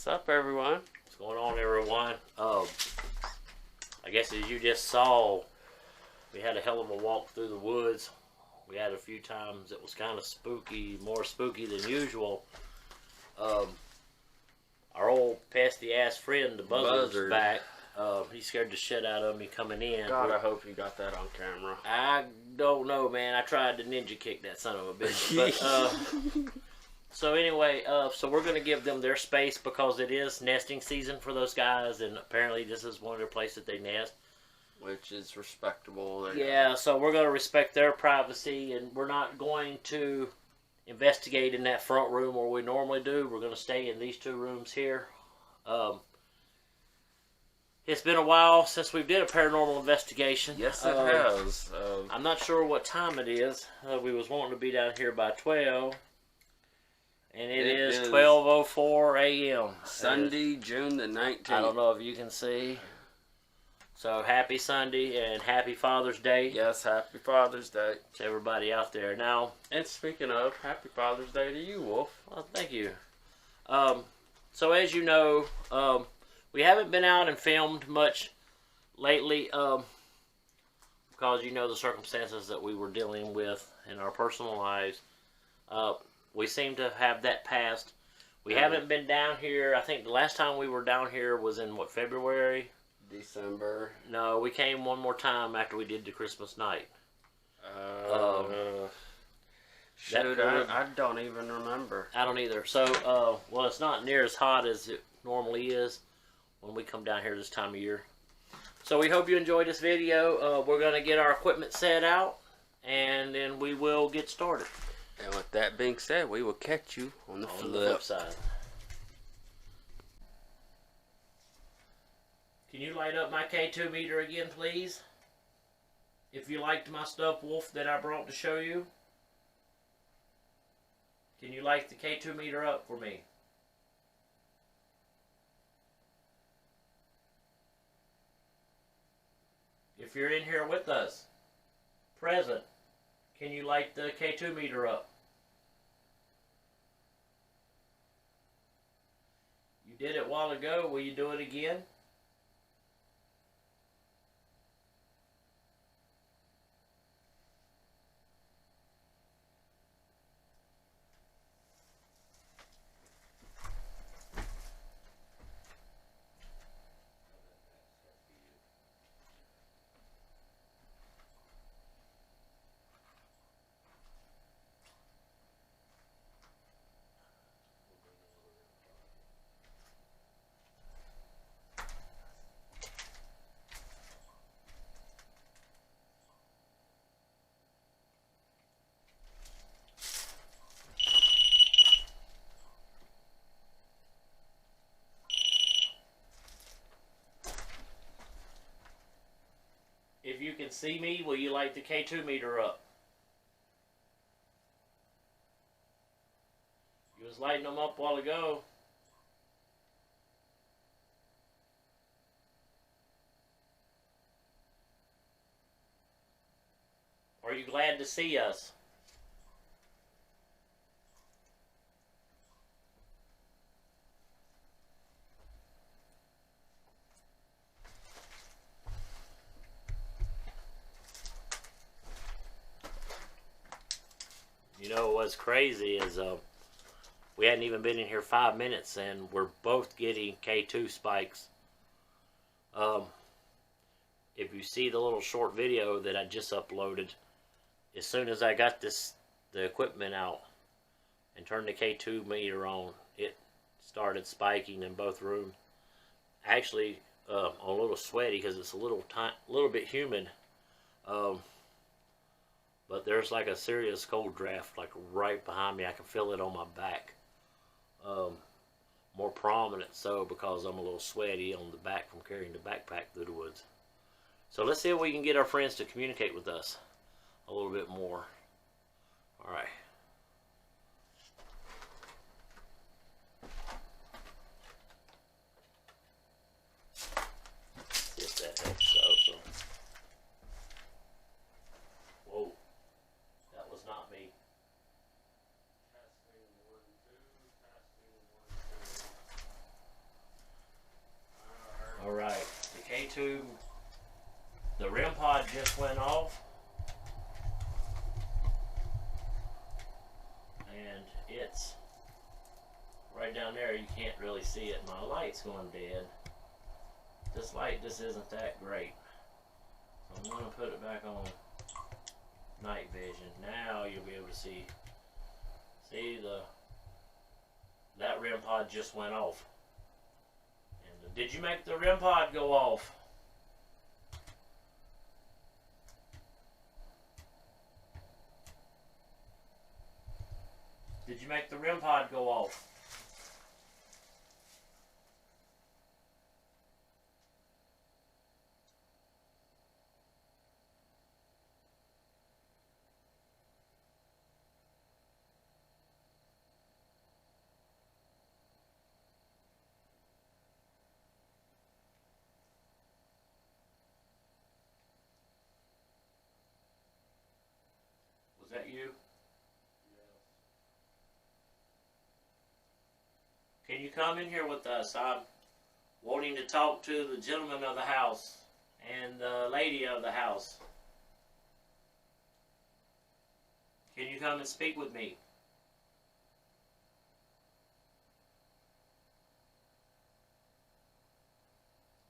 up, everyone? What's going on, everyone? I guess as you just saw, we had a hell of a walk through the woods. We had a few times it was kind of spooky, more spooky than usual. Our old pesty ass friend, the buzzard's back. He scared the shit out of me coming in. God, I hope you got that on camera. I don't know, man. I tried to ninja kick that son of a bitch. But, so anyway, so we're going to give them their space because it is nesting season for those guys, and apparently this is one of their places that they nest. Which is respectable. Yeah, so we're going to respect their privacy, and we're not going to investigate in that front room where we normally do. We're going to stay in these two rooms here. It's been a while since we did a paranormal investigation. Yes, it has. I'm not sure what time it is. We was wanting to be down here by 12. And it is 12:04 a.m. Sunday, June the 19th. I don't know if you can see. So happy Sunday and happy Father's Day. Yes, happy Father's Day to everybody out there. Now, and speaking of, happy Father's Day to you, Wolf. Well, thank you. So as you know, we haven't been out and filmed much lately because you know the circumstances that we were dealing with in our personal lives. We seem to have that passed. We haven't been down here. I think the last time we were down here was in, what, February? December. No, we came one more time after we did the Christmas night. Shoot, I don't even remember. I don't either. So, well, it's not near as hot as it normally is when we come down here this time of year. So we hope you enjoyed this video. We're going to get our equipment set out, and then we will get started. And with that being said, we will catch you on the flip side. Can you light up my K2 meter again, please? If you liked my stuff, Wolf, that I brought to show you. Can you light the K2 meter up for me? If you're in here with us, present, can you light the K2 meter up? You did it a while ago. Will you do it again? If you can see me, will you light the K2 meter up? You was lighting them up a while ago. Are you glad to see us? You know what's crazy is we hadn't even been in here 5 minutes and we're both getting K2 spikes. If you see the little short video that I just uploaded, as soon as I got the equipment out and turned the K2 meter on, it started spiking in both rooms. Actually, I'm a little sweaty because it's a little bit humid. But there's like a serious cold draft like right behind me. I can feel it on my back. More prominent so because I'm a little sweaty on the back from carrying the backpack through the woods. So let's see if we can get our friends to communicate with us a little bit more. All right. See if that helps also. Whoa. That was not me. Testing 1 2. Testing 1 2. K2, the REM pod just went off. And it's right down there. You can't really see it. My light's going dead. This light just isn't that great. So I'm going to put it back on night vision. Now you'll be able to see that REM pod just went off. And did you make the REM pod go off? Did you make the REM pod go off? Was that you? Can you come in here with us? I'm wanting to talk to the gentleman of the house and the lady of the house. Can you come and speak with me?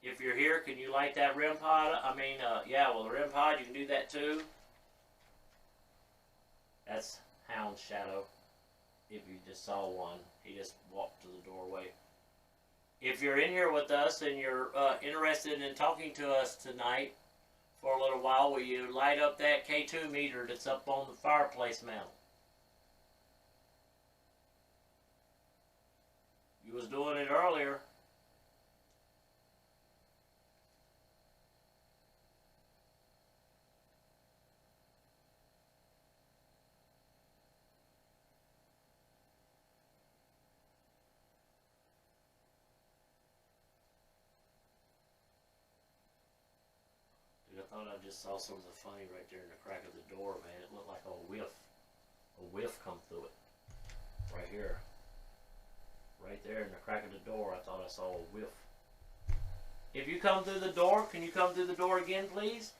If you're here, can you light that REM pod? The REM pod, you can do that too. That's Hound's shadow. If you just saw one, he just walked to the doorway. If you're in here with us and you're interested in talking to us tonight for a little while, will you light up that K2 meter that's up on the fireplace mantle? You was doing it earlier. I thought I just saw something funny right there in the crack of the door, man. It looked like a whiff come through it. Right here. Right there in the crack of the door, I thought I saw a whiff. If you come through the door, can you come through the door again, please?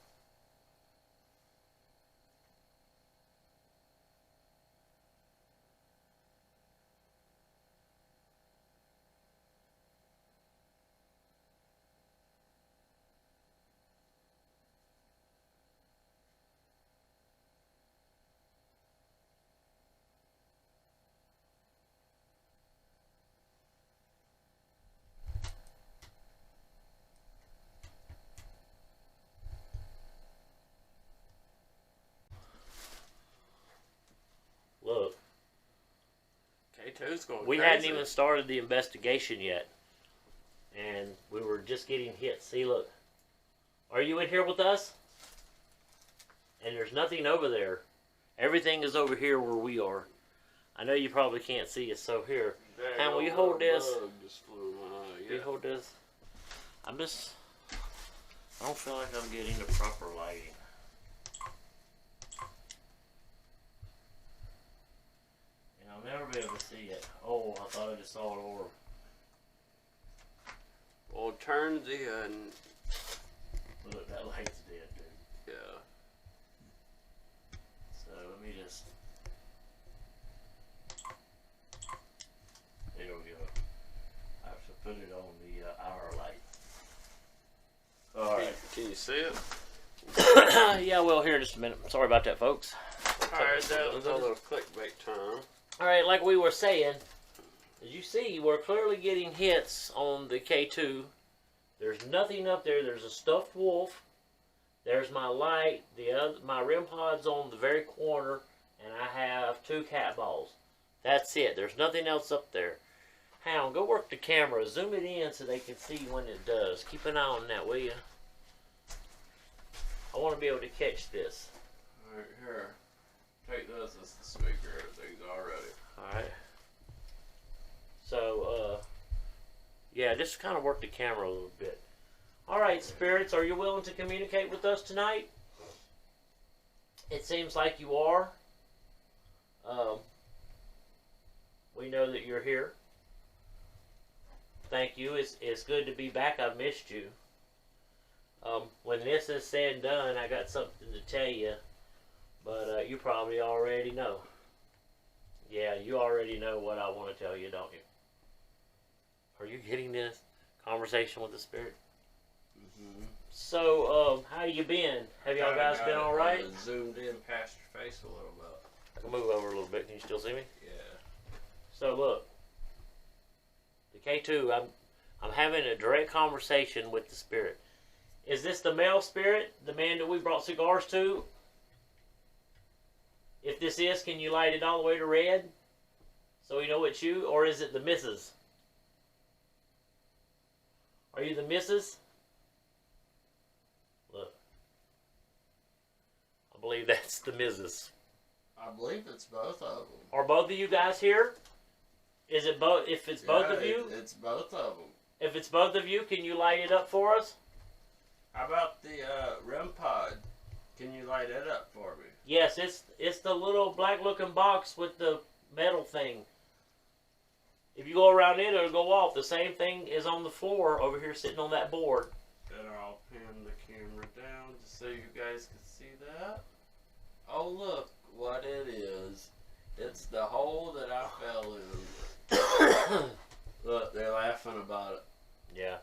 Look. K2's going We crazy. hadn't even started the investigation yet. And we were just getting hit. See, look. Are you in here with us? And there's nothing over there. Everything is over here where we are. I know you probably can't see us, so here. Ham, will you hold this? Will you hold this? I don't feel like I'm getting the proper lighting. And I'll never be able to see it. Oh, I thought I just saw an orb. Well, turn the Look, that light's dead, dude. yeah. So let me just. There we go. I have to put it on the hour light. Alright. Can you see it? Yeah, well, here in just a minute. Sorry about that, folks. Alright, that was a little clickbait time. Alright, like we were saying, as you see, we're clearly getting hits on the K2. There's nothing up there. There's a stuffed wolf. There's my light. My REM pod's on the very corner, and I have 2 cat balls. That's it. There's nothing else up there. Hound, go work the camera. Zoom it in so they can see when it does. Keep an eye on that, will you? I want to be able to catch this. Alright, here. Take this as the speaker. Everything's already. Alright. So, yeah, just kind of work the camera a little bit. Alright, spirits, are you willing to communicate with us tonight? It seems like you are. We know that you're here. Thank you. It's good to be back. I've missed you. When this is said and done, I got something to tell you, but you probably already know. Yeah, you already know what I want to tell you, don't you? Are you getting this? Conversation with the Spirit? Mm-hmm. So, how you been? Have y'all guys been all right? Zoomed in past your face a little bit. I can move over a little bit. Can you still see me? Yeah. So look, the K2. I'm having a direct conversation with the Spirit. Is this the male spirit, the man that we brought cigars to? If this is, can you light it all the way to red, so we know it's you, or is it the missus? Are you the missus? Look. I believe that's the missus. I believe it's both of them. Are both of you guys here? Is it both? If it's both of you? It's both of them. If it's both of you, can you light it up for us? How about the REM pod? Can you light it up for me? Yes, it's the little black looking box with the metal thing. If you go around it, it'll go off. The same thing is on the floor over here sitting on that board. Then I'll pan the camera down just so you guys can see that. Oh, look what it is. It's the hole that I fell in. Look, they're laughing about it. Yeah.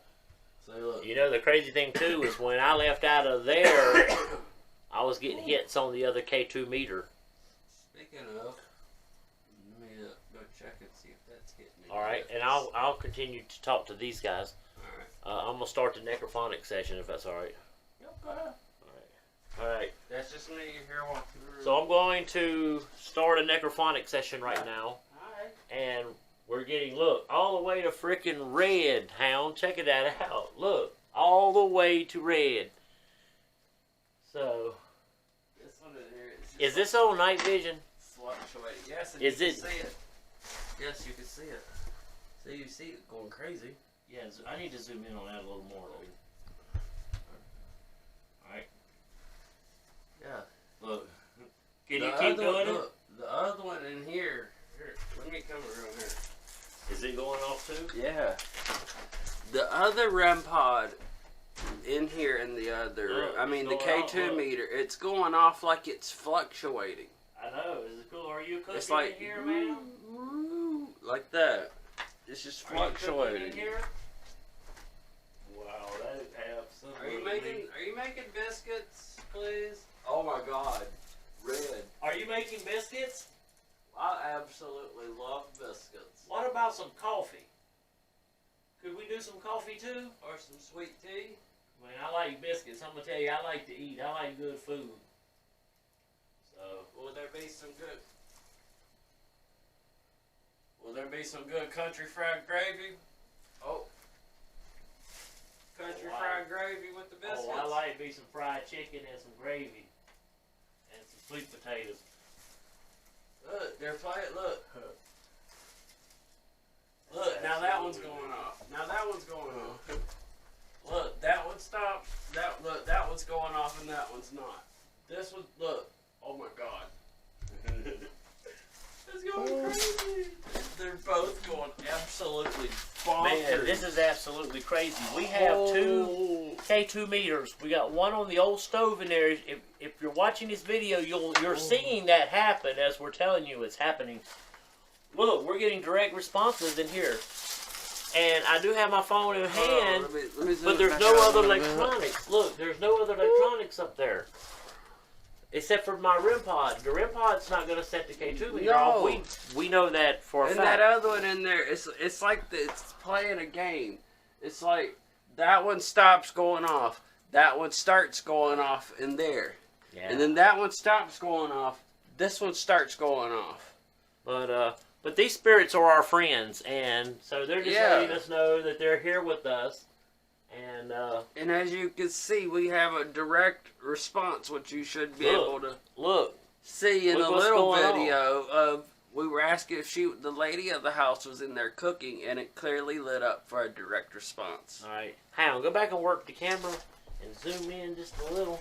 See, look. You know, the crazy thing, too, is when I left out of there, I was getting hits on the other K2 meter. Speaking of, let me go check and see if that's hitting me. All right, and I'll continue to talk to these guys. All right. I'm going to start the necrophonic session, if that's all right. Yep, go ahead. All right. That's just me here walking through. So I'm going to start a necrophonic session right now. Alright. And we're getting, look, all the way to freaking red, Hound. Check it out. Look, all the way to red. So, This one in here is this on night vision? fluctuating. Yes, and Is you it? can see it. Yes, you can see it. So you see it going crazy. Yeah, I need to zoom in on that a little more. Alright. Yeah. Look. Can you keep doing it? Look, the other one in here. Here, let me come around here. Is it going off too? Yeah. The other REM pod in here and the other, Look, I mean the it's going K2 off, meter, it's going off like it's fluctuating. I know. Is it cool? Are you cooking It's like in here, man? like that. It's just Are you cooking fluctuating. in here? Wow, that is absolutely. Are you making biscuits, please? Oh my God, red. Are you making biscuits? I absolutely love biscuits. What about some coffee? Could we do some coffee too? Or some sweet tea. Man, I like biscuits. I'm gonna tell you, I like to eat. I like good food. So, Will there be some good? Will there be some good country fried gravy? Oh. Country fried gravy with the biscuits. I like me some fried chicken and some gravy and some sweet potatoes. Look, they're playing. Look. Look, now that one's going off. Now that one's going off. Look, that one stopped. Look, that one's going off and that one's not. This one, look. Oh my God. It's going crazy. They're both going absolutely bonkers. Man, this is absolutely crazy. We have two K2 meters. We got one on the old stove in there. If you're watching this video, you're seeing that happen as we're telling you it's happening. Look, we're getting direct responses in here. And I do have my phone in hand, let me but there's no other electronics. Look, there's no other electronics up there. Except for my REM pod. The REM pod's not going to set the K2 meter off. We know that for a fact. And that other one in there, it's like it's playing a game. It's like that one stops going off. That one starts going off in there. Yeah. And then that one stops going off. This one starts going off. But these spirits are our friends, and so they're just letting us know that they're here with us. And as you can see, we have a direct response, which you should be able to see in a little video of. We were asking if the lady of the house was in there cooking, and it clearly lit up for a direct response. All right, Hound, go back and work the camera and zoom in just a little.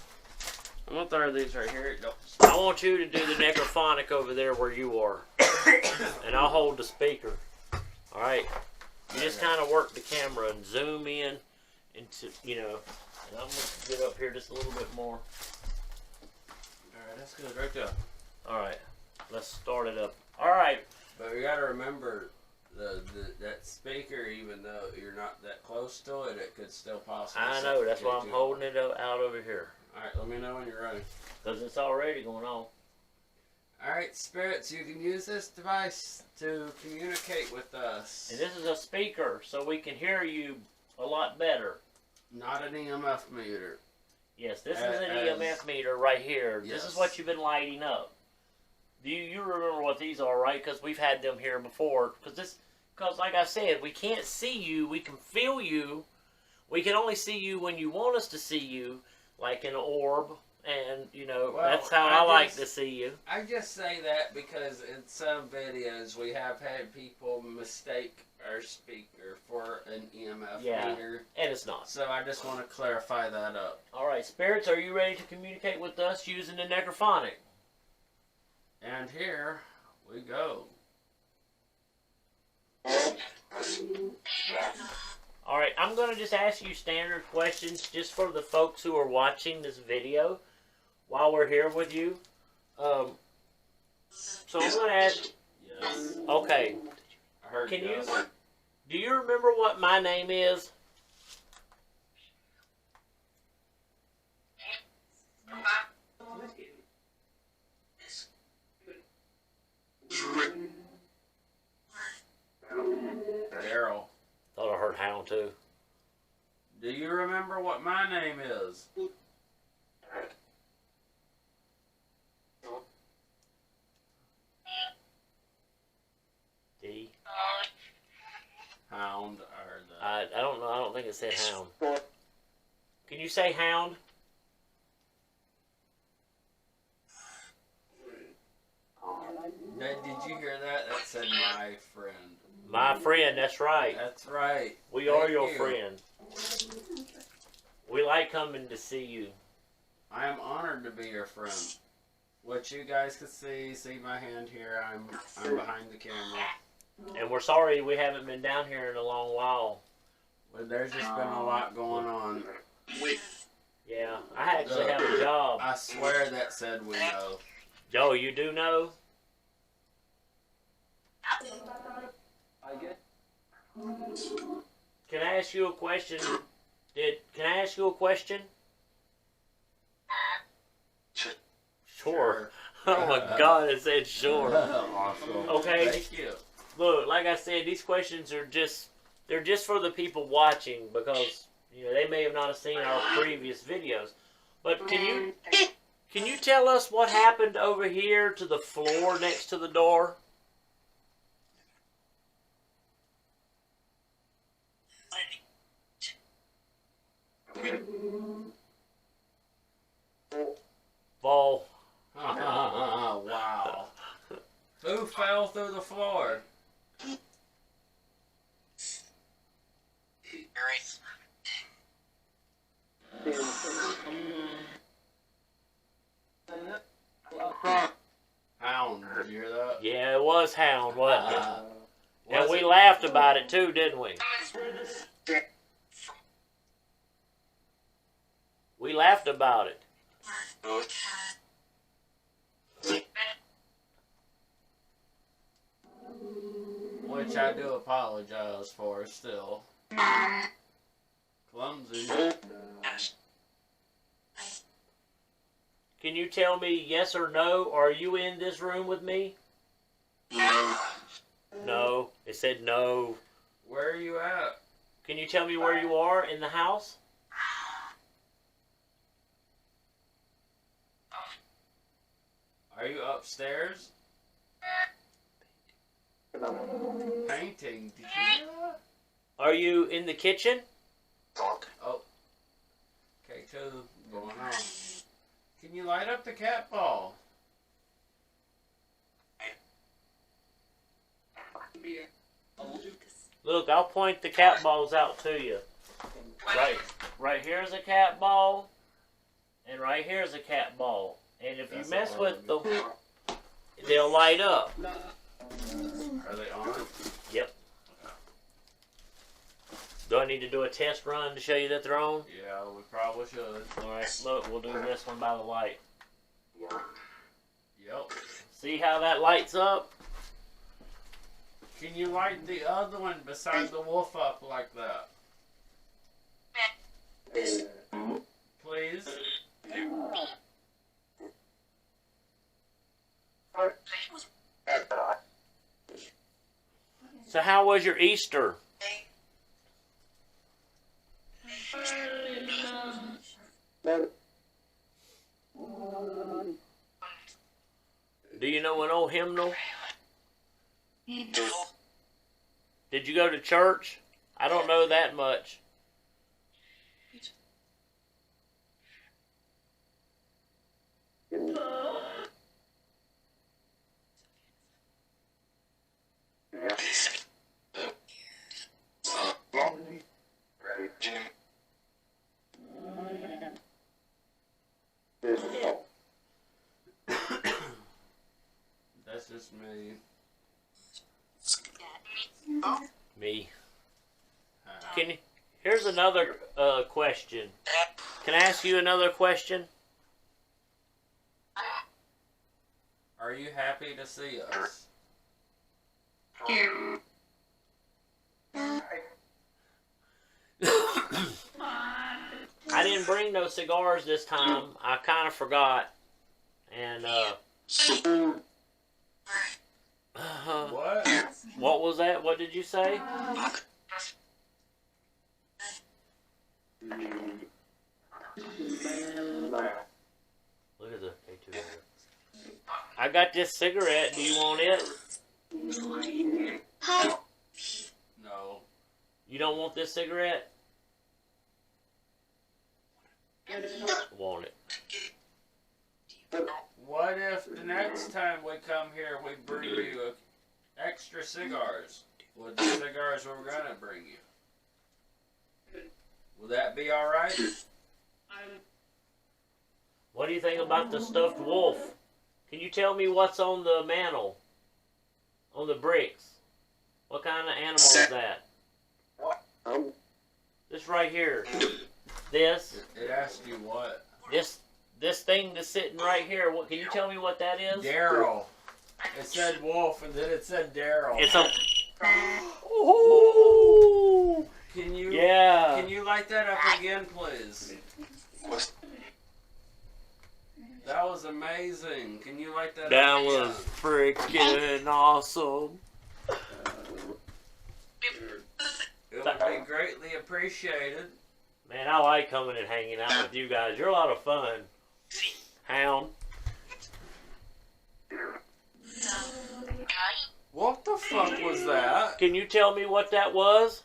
I'm gonna throw these right here. I want you to do the necrophonic over there where you are, and I'll hold the speaker. All right, you just kind of work the camera and zoom in into, And I'm going to get up here just a little bit more. Alright, that's good right there. Alright, let's start it up. Alright. But we gotta remember that speaker, even though you're not that close to it, it could still possibly. I know, that's why I'm holding it out over here. Alright, let me know when you're ready. Because it's already going on. Alright, spirits, you can use this device to communicate with us. And this is a speaker, so we can hear you a lot better. Not an EMF meter. Yes, this is an EMF meter right here. Yes. This is what you've been lighting up. Do you remember what these are, right? Because we've had them here before. Because like I said, we can't see you. We can feel you. We can only see you when you want us to see you, like an orb. And, you know, well, that's how I like to see you. I just say that because in some videos we have had people mistake our speaker for an EMF meter. And it's not. So I just want to clarify that up. Alright, spirits, are you ready to communicate with us using the necrophonic? And here we go. Alright, I'm going to just ask you standard questions just for the folks who are watching this video while we're here with you. So I'm going to ask... Yes. Okay. I heard Can yes. Do you remember what my name is? Daryl. Thought I heard Hound too. Do you remember what my name is? D. Hound or the... I don't know. I don't think it said Hound. Can you say Hound? Did you hear that? That said my friend. My friend, that's right. That's right. We are your friend. We like coming to see you. I am honored to be your friend. What you guys can see my hand here. I'm behind the camera. And we're sorry we haven't been down here in a long while. But there's just been a lot going on. Yeah, I actually have a job. I swear that said we know. Joe, you do know? Can I ask you a question? Can I ask you a question? Sure. Oh my God, it said sure. Awesome. Okay. Thank you. Look, like I said, these questions are they're just for the people watching because, you know, they may have not have seen our previous videos. But can you tell us what happened over here to the floor next to the door? Ball. Wow. Who fell through the floor? Hound, did you hear that? Yeah, it was Hound, wasn't it? And Was we it? laughed about it too, didn't we? We laughed about it. Which I do apologize for still. Clumsy. Can you tell me yes or no? Are you in this room with me? No. It said no. Where are you at? Can you tell me where you are in the house? Are you upstairs? Painting. Did you hear that? Are you in the kitchen? Oh. K2 going on. Can you light up the cat ball? Look, I'll point the cat balls out to you. Right here's a cat ball, and right here's a cat ball. And if you mess with them, they'll light up. Are they on? Yep. Do I need to do a test run to show you that they're on? Yeah, we probably should. Alright, look, we'll do this one by the light. Yep. See how that lights up? Can you light the other one beside the wolf up like that? Please? So how was your Easter? Do you know an old hymnal? Did you go to church? I don't know that much. That's just me. Me. Here's another question. Can I ask you another question? Are you happy to see us? I didn't bring no cigars this time. I kind of forgot. And, What? what was that? What did you say? Look at the K2. I got this cigarette. Do you want it? No. You don't want this cigarette? Want it. What if the next time we come here we bring you extra cigars with the cigars we're gonna bring you? Will that be alright? What do you think about the stuffed wolf? Can you tell me what's on the mantle? On the bricks? What kind of animal is that? This right here. This. It asked you what? This thing that's sitting right here. What? Can you tell me what that is? Daryl. It said wolf and then it said Daryl. It's a. Ooh. Can you? Yeah. Can you light that up again, please? That was amazing. Can you light that That up was freaking awesome. It would be greatly appreciated. Man, I like coming and hanging out with you guys. You're a lot of fun. Hound. What the fuck was that? Can you tell me what that was?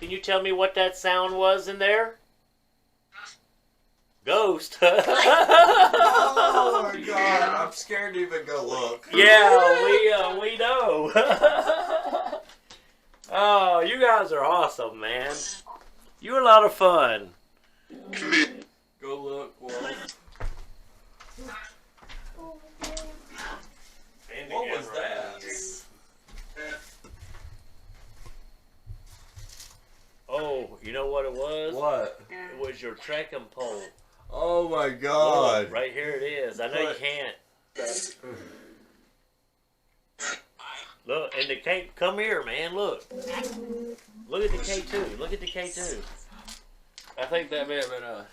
Can you tell me what that sound was in there? Ghost. Oh my god, I'm scared to even go look. Yeah, we know. Oh, you guys are awesome, man. You're a lot of fun. Go look, Wolf. What was that? Oh, you know what it was? What? It was your trekking pole. Oh my god. Look, right here it is. I know you can't. Look, and the K, come here, man, look. Look at the K2. Look at the K2. I think that may have been a...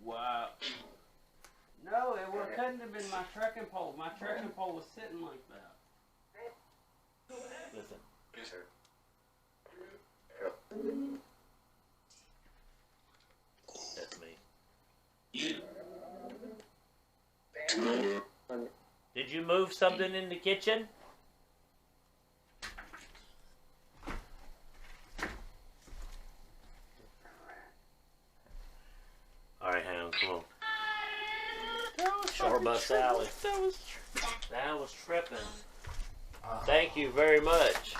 Wow. No, it couldn't have been my trekking pole. My trekking pole was sitting like that. Listen. That's me. Did you move something in the kitchen? Alright, Hound, come on. Short bus Sally. That was tripping. Thank you very much.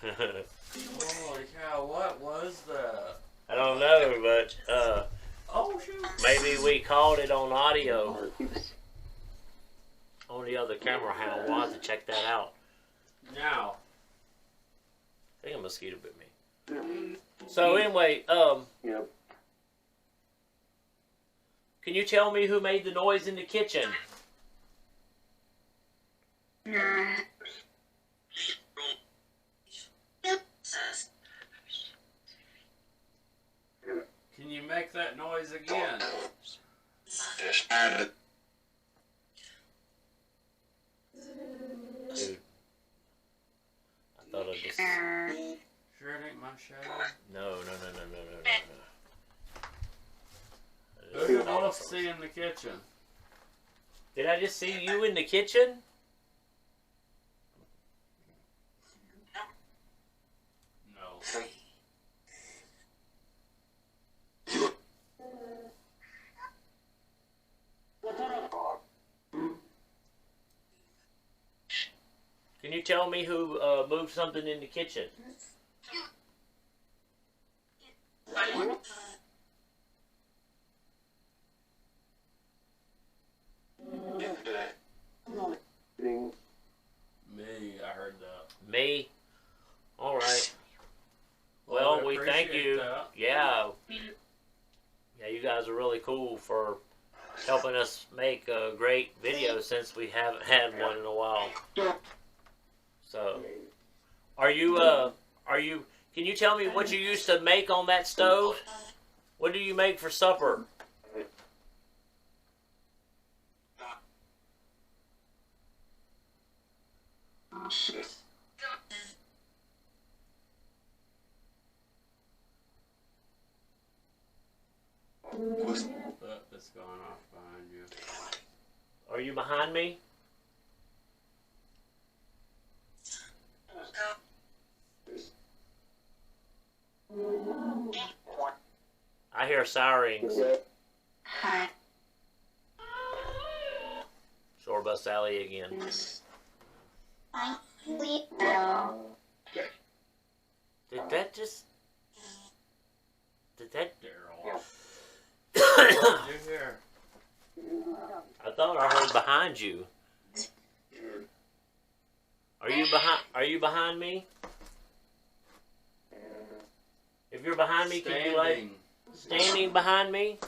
Holy cow, what was that? I don't know, but Oh shoot. maybe we caught it on audio. on the other camera how. We'll have to check that out. Now. I think a mosquito bit me. So anyway, Yep. can you tell me who made the noise in the kitchen? Can you make that noise again? Dude, I thought I just... Sure it ain't my shadow? No. Who did I see in the kitchen? Did I just see you in the kitchen? No. Can you tell me who moved something in the kitchen? Me, I heard that. Me? Alright. Well, we thank appreciate you. that. Yeah. Yeah, you guys are really cool for helping us make a great video since we haven't had one in a while. So, can you tell me what you used to make on that stove? What do you make for supper? It's going off behind you. Are you behind me? I hear sirens. Shore Bus Sally again. Did that just... Did that... Daryl. I You here? thought I heard behind you. Are you behind me? If you're behind me, can you like standing behind me?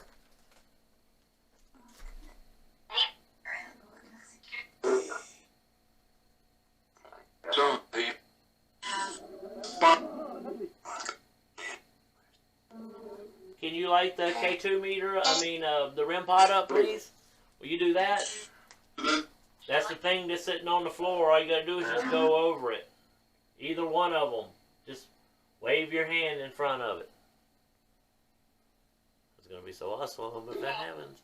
Can you light the K2 meter, the REM pod up, please? Will you do that? That's the thing that's sitting on the floor. All you gotta do is just go over it. Either one of them. Just wave your hand in front of it. It's gonna be so awesome if that happens.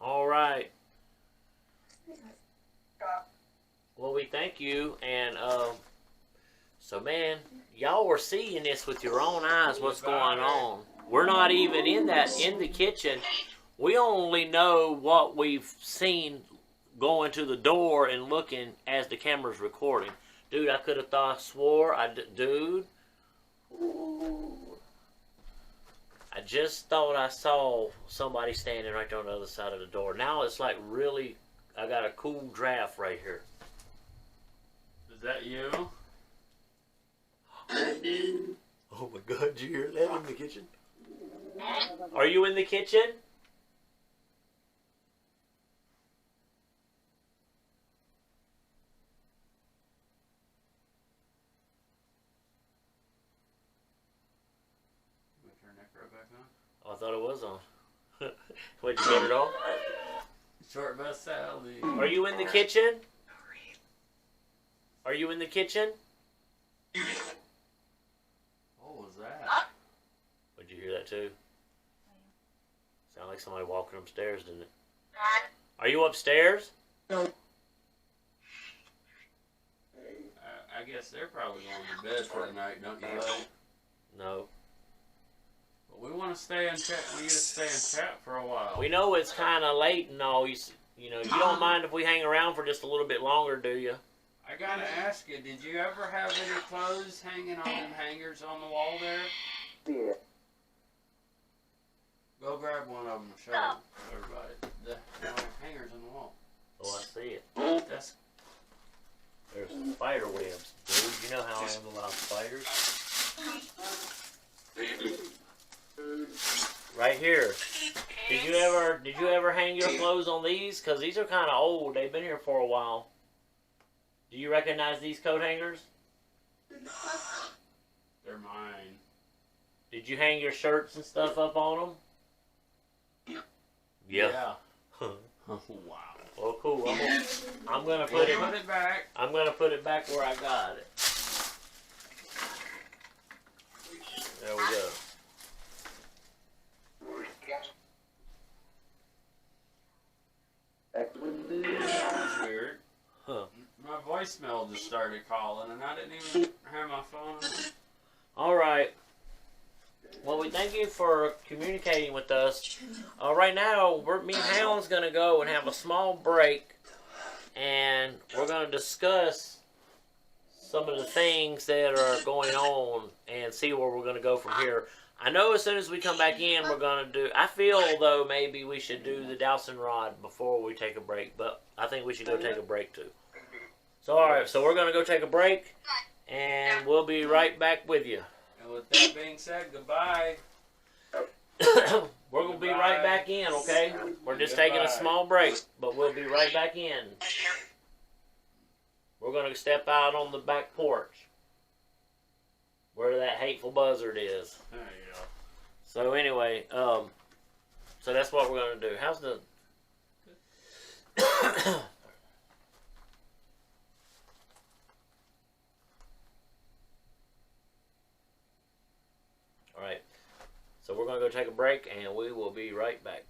All right. Well, we thank you, and so man, y'all were seeing this with your own eyes. What's going on? We're not even in the kitchen. We only know what we've seen going to the door and looking as the camera's recording. Dude, I could have swore, dude. Ooh. I just thought I saw somebody standing right there on the other side of the door. Now it's like really, I got a cool draft right here. Is that you? Oh my God, did you hear that in the kitchen? Are you in the kitchen? Oh, I thought it was on. Wait, you turn it off? Short Bus Sally. Are you in the kitchen? Are you in the kitchen? What was that? Did you hear that too? Sound like somebody walking upstairs, didn't it? Are you upstairs? I guess they're probably going to bed for the night, don't you think? No. We want to stay in chat. We need to stay in chat for a while. We know it's kind of late and all. You know, you don't mind if we hang around for just a little bit longer, do you? I gotta ask you, did you ever have any clothes hanging on them hangers on the wall there? Yeah. Go grab one of them and show everybody. The hangers on the wall. Oh, I see it. That's There's spider webs, dude. You know how I am about spiders. Right here. Did you ever hang your clothes on these? Cause these are kind of old. They've been here for a while. Do you recognize these coat hangers? they're mine. Did you hang your shirts and stuff up on them? Yeah. Wow. Well, cool. I'm gonna put it back. I'm gonna put it back where I got it. There we go. That's weird. Huh. My voicemail just started calling, and I didn't even have my phone on. All right. Well, we thank you for communicating with us. Right now, me and Hal's going to go and have a small break, and we're going to discuss some of the things that are going on and see where we're going to go from here. I know as soon as we come back in, we're going to do... I feel, though, maybe we should do the dowsing rod before we take a break, but I think we should go take a break, too. So, all right, so we're going to go take a break, and we'll be right back with you. And with that being said, goodbye. We're going to be right back in, okay? We're just taking a small break, but we'll be right back in. We're going to step out on the back porch where that hateful buzzard is. There you go. So anyway, so that's what we're going to do. How's the... All right. So we're going to go take a break, and we will be right back.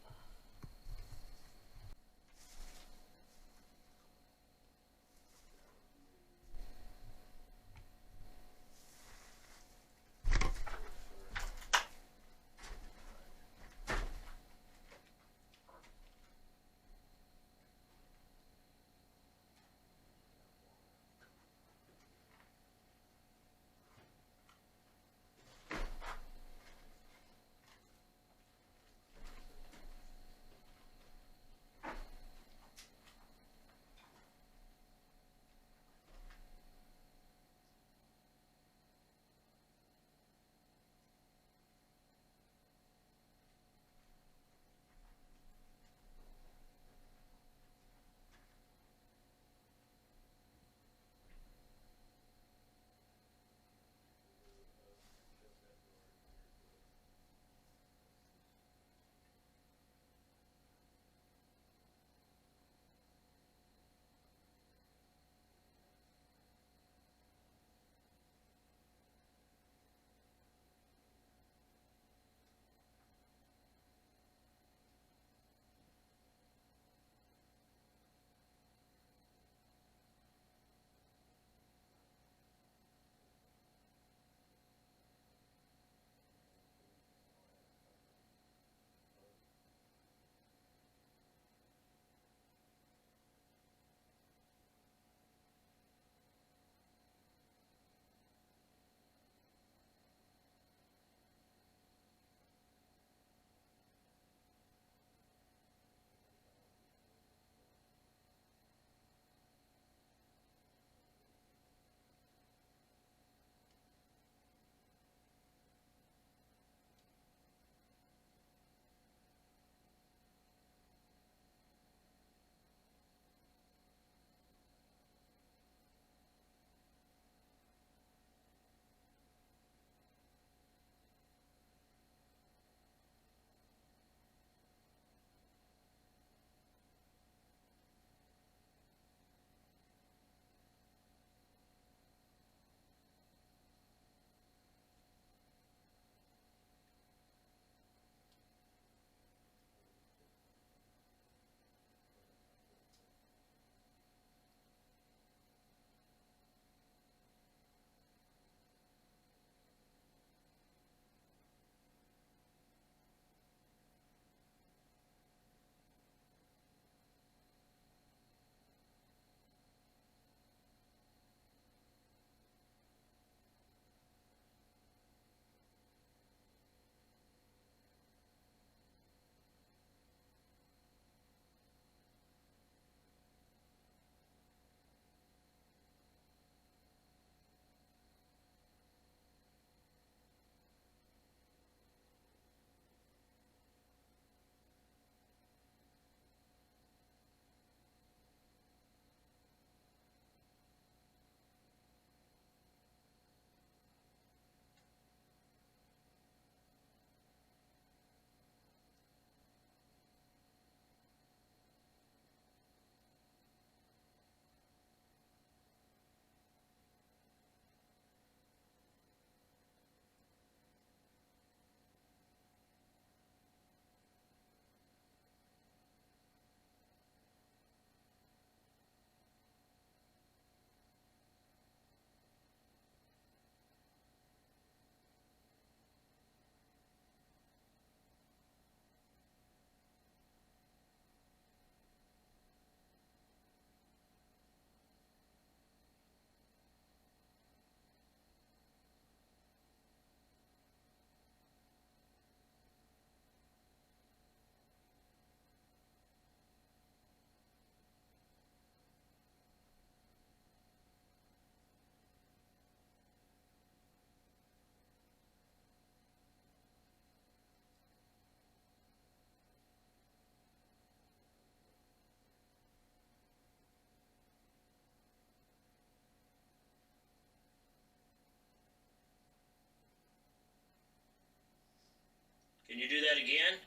Can you do that again?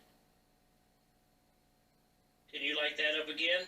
Can you light that up again?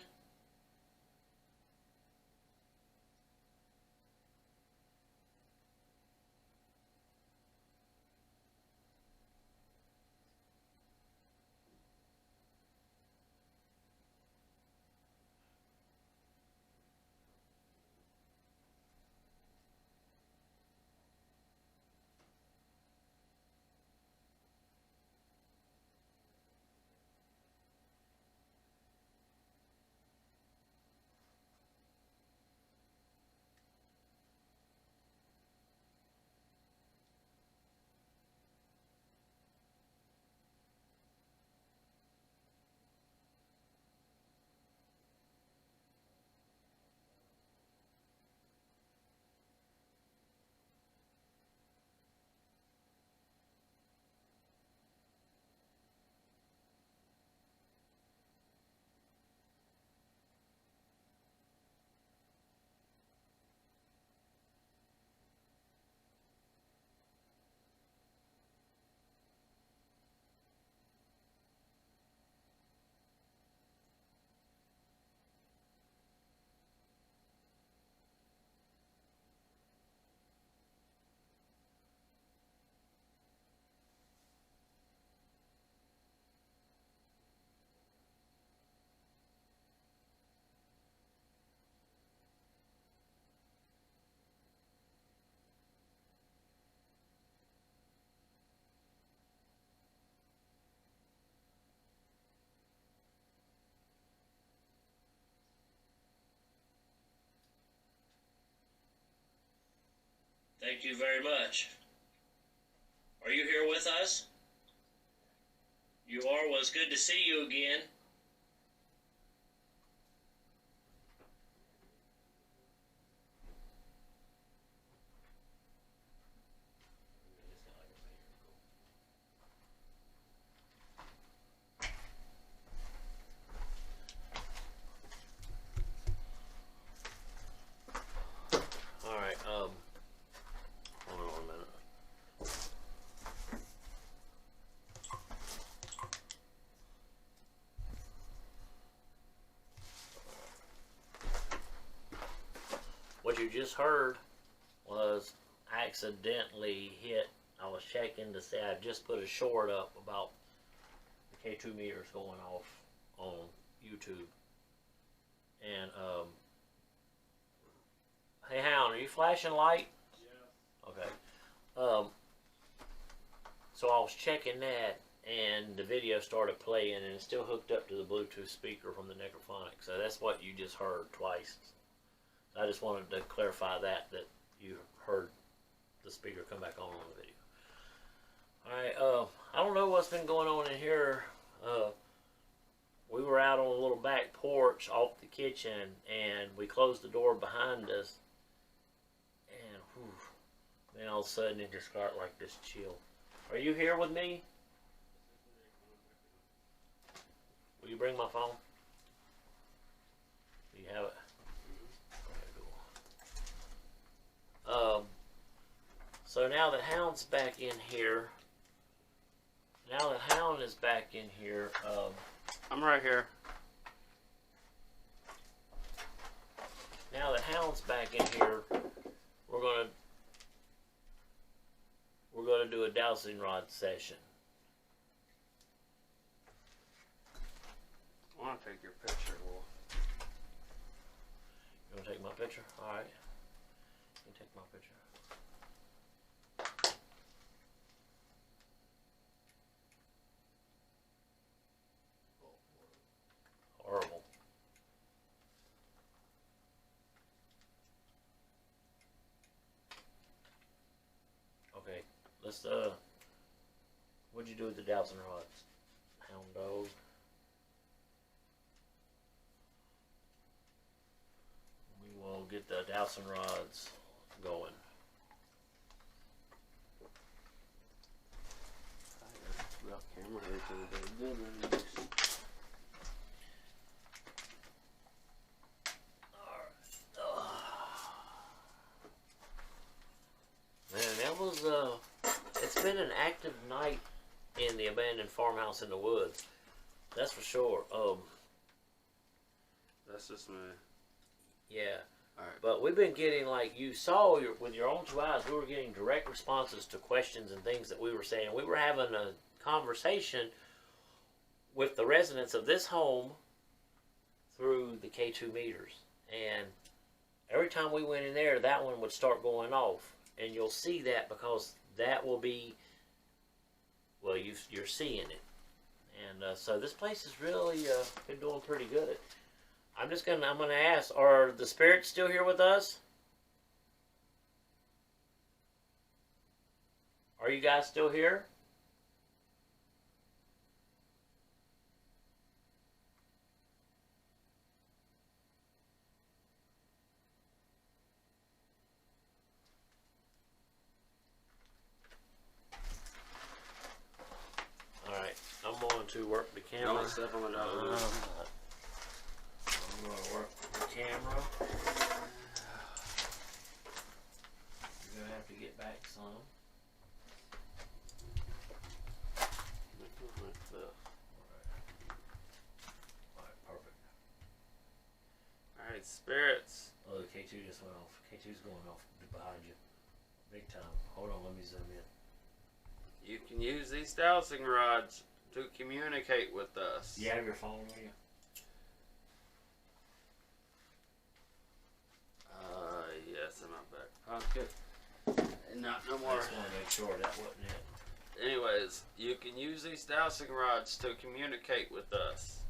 Thank you very much. Are you here with us? You are? Well, it's good to see you again. Alright, hold on a minute. What you just heard was accidentally hit. I was checking to say I just put a short up about the K2 meters going off on YouTube. And, hey Hound, are you flashing light? Yeah. Okay. So I was checking that, and the video started playing, and it's still hooked up to the Bluetooth speaker from the Necrophonic. So that's what you just heard twice. I just wanted to clarify that you heard the speaker come back on the video. Alright, I don't know what's been going on in here. We were out on a little back porch off the kitchen, and we closed the door behind us, and whew, then all of a sudden it just got like this chill. Are you here with me? Will you bring my phone? Do you have it? So now that Hound's back in here, I'm right here. Now that Hound's back in here, we're gonna do a dowsing rod session. I want to take your picture, Wolf. You wanna take my picture? All right. You take my picture. Horrible. Okay, let's what'd you do with the dowsing rods? Hound dog. We will get the dowsing rods going. Rough camera here too. Man, that was it's been an active night in in the abandoned farmhouse in the woods. That's for sure. That's just me. Yeah. Alright. But we've been getting, like you saw with your own two eyes, we were getting direct responses to questions and things that we were saying. We were having a conversation with the residents of this home through the K2 meters. And every time we went in there, that one would start going off. And you'll see that because that will be, well, you're seeing it. And so this place has really been doing pretty good. I'm gonna ask, are the spirits still here with us? Are you guys still here? Alright, I'm going to work the camera. Don't step on the dog. I'm going to work the camera. You're going to have to get back some. Like this. Alright, perfect. Alright, spirits. Oh, the K2 just went off. K2's going off behind you. Big time. Hold on, let me zoom in. You can use these dowsing rods to communicate with us. You have your phone with you? Yes, in my back pocket. And not no I more. just want to make sure that wasn't it. Anyways, you can use these dowsing rods to communicate with us.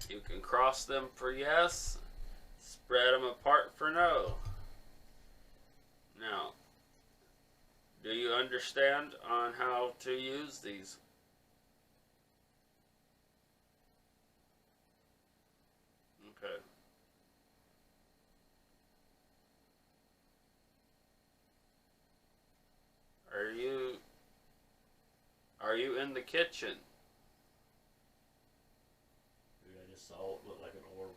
You can cross them for yes, spread them apart for no. Now, do you understand on how to use these? Okay. Are you in the kitchen? Dude, I just saw it look like an orb.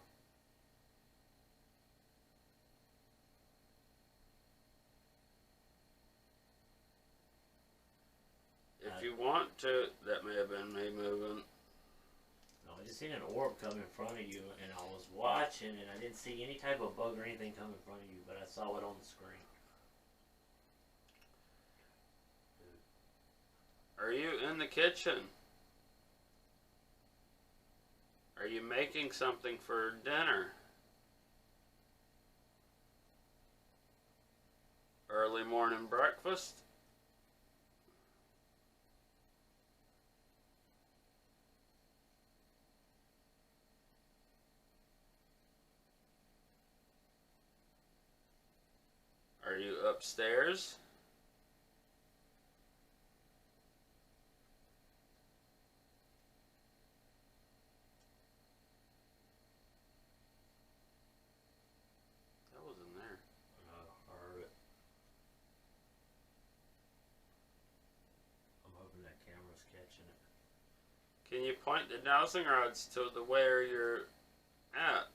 If you want to, that may have been me moving. No, I just seen an orb come in front of you, and I was watching, and I didn't see any type of bug or anything come in front of you, but I saw it on the screen. Are you in the kitchen? Are you making something for dinner? Early morning breakfast? Are you upstairs? That was in there. I heard it. I'm hoping that camera's catching it. Can you point the dowsing rods to the where you're at?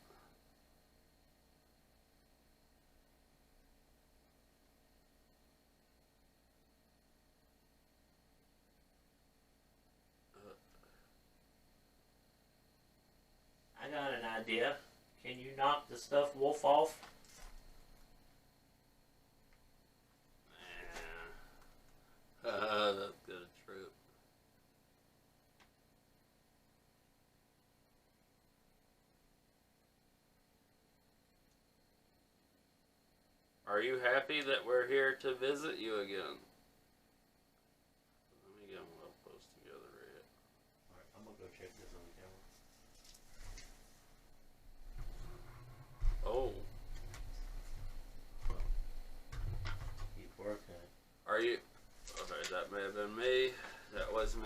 I got an idea. Can you knock the stuffed wolf off? That's good, true. Are you happy that we're here to visit you again? Let me get them well close together here. Alright, I'm gonna go check this on the camera. Oh, Keep working. are you? Okay, that may have been me. That was me.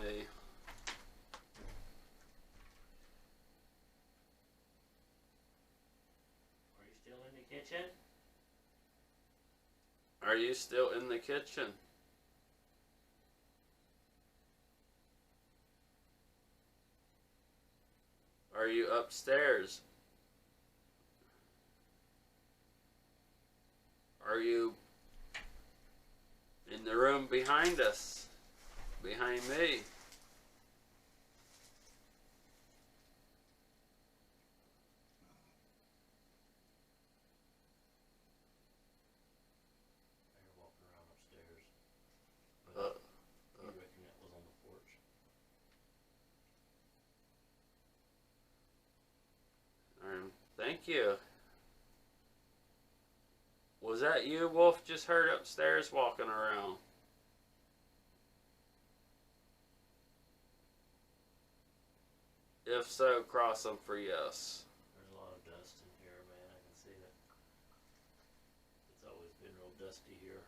Are you still in the kitchen? Are you still in the kitchen? Are you upstairs? Are you in the room behind us? Behind me? Thank you. Was that you, Wolf? Just heard upstairs walking around. If so, cross them for yes. There's a lot of dust in here, man. I can see that. It's always been real dusty here.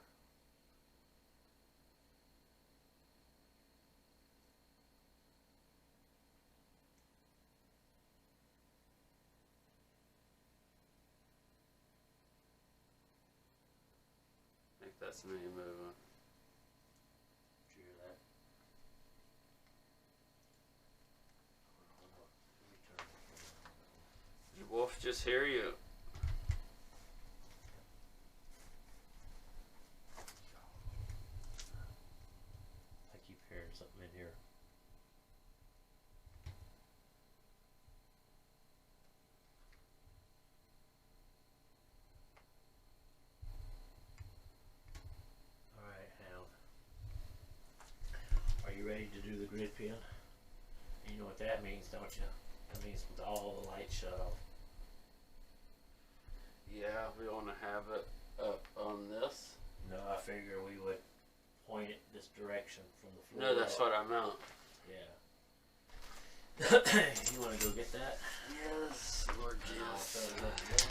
I think that's me moving. Did you hear that? Let me turn the camera on. Did Wolf just hear you? I keep hearing something in here. Alright, Hound. Are you ready to do the grid pin? You know what that means, don't you? That means with all the lights shut off. Yeah, we want to have it up on this. No, I figure we would point it this direction from the floor. No, that's what I meant. Yeah. You want to go get that? Yes, Lord And I'll Jesus. set it up for this.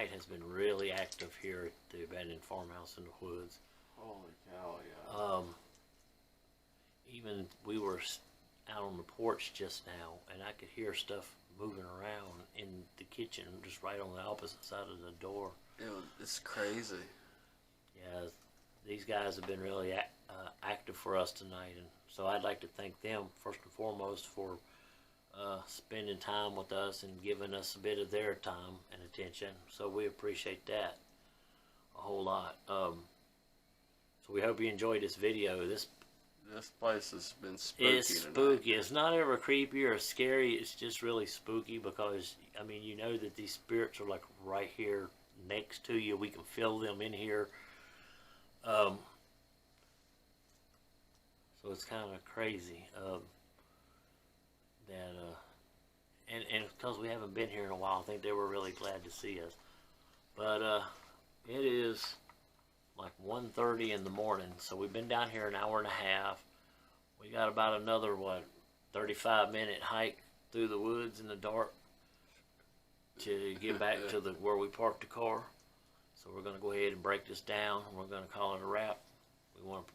night has been really active here at the abandoned farmhouse in the woods. Holy cow, yeah. Even we were out on the porch just now, and I could hear stuff moving around in the kitchen, just right on the opposite side of the door. It's crazy. Yeah, these guys have been really active for us tonight, and so I'd like to thank them first and foremost for spending time with us and giving us a bit of their time and attention. So we appreciate that a whole lot. So we hope you enjoyed this video. This place has been spooky. It's spooky. It's not ever creepy or scary. It's just really spooky because, I mean, you know that these spirits are like right here next to you. We can feel them in here. So it's kind of crazy and because we haven't been here in a while, I think they were really glad to see us. But it is like 1:30 in the morning, so we've been down here an hour and a half. We got about another 35-minute hike through the woods in the dark to get back to where we parked the car. So we're going to go ahead and break this down. We're going to call it a wrap. We want to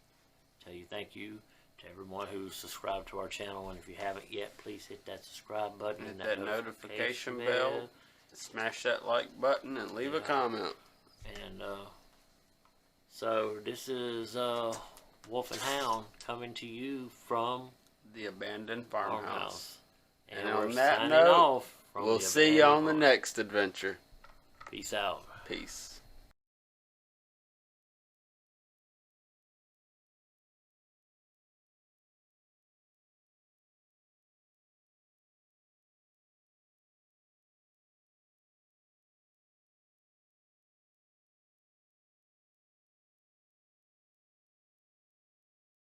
tell you thank you to everyone who's subscribed to our channel, and if you haven't yet, please hit that subscribe button hit and that notification bell. Smash that like button and leave a comment. And so this is Wolf and Hound coming to you from the abandoned farmhouse. And on that note, we'll see you on the next adventure. Peace out. Peace.